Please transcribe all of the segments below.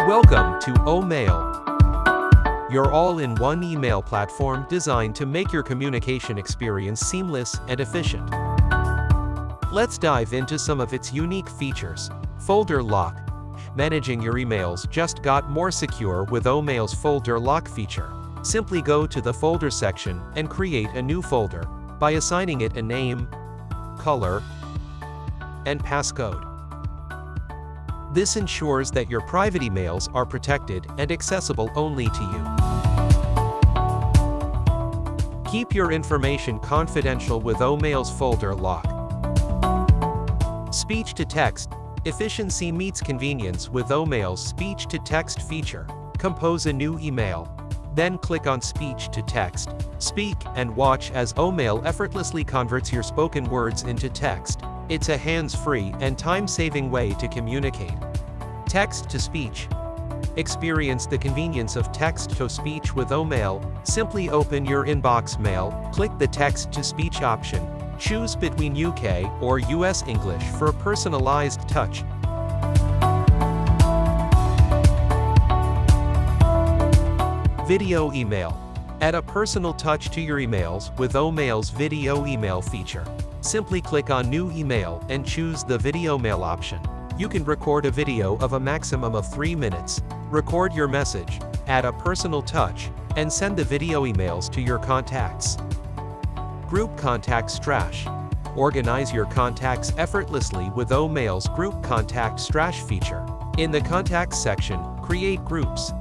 Welcome to OMAIL, your all-in-one email platform designed to make your communication experience seamless and efficient. Let's dive into some of its unique features. Folder lock. Managing your emails just got more secure with OMAIL's folder lock feature. Simply go to the folder section and create a new folder by assigning it a name, color, and passcode. This ensures that your private emails are protected and accessible only to you. Keep your information confidential with OMAIL's folder lock. Speech to text. Efficiency meets convenience with OMAIL's speech to text feature. Compose a new email. Then click on speech to text. Speak and watch as OMAIL effortlessly converts your spoken words into text. It's a hands-free and time-saving way to communicate. Text to speech. Experience the convenience of text to speech with OMAIL. Simply open your inbox mail, click the text to speech option, choose between UK or US English for a personalized touch. Video email. Add a personal touch to your emails with OMAIL's video email feature. Simply click on New Email and choose the video mail option. You can record a video of a maximum of 3 minutes, record your message, add a personal touch, and send the video emails to your contacts. Group Contact Strash. Organize your contacts effortlessly with OMAIL's Group Contact Strash feature. In the Contacts section, create groups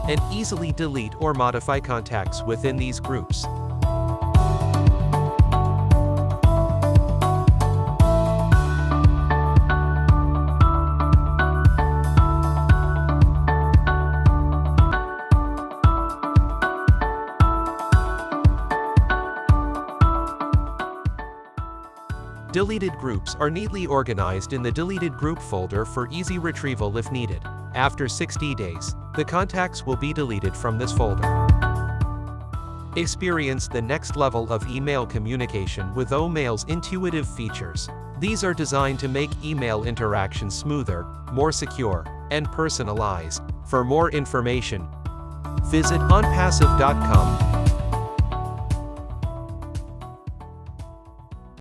and easily delete or modify contacts within these groups. Deleted groups are neatly organized in the deleted group folder for easy retrieval if needed. After 60 days, the contacts will be deleted from this folder. Experience the next level of email communication with OMAIL's intuitive features. These are designed to make email interaction smoother, more secure, and personalized. For more information, visit onpassive.com.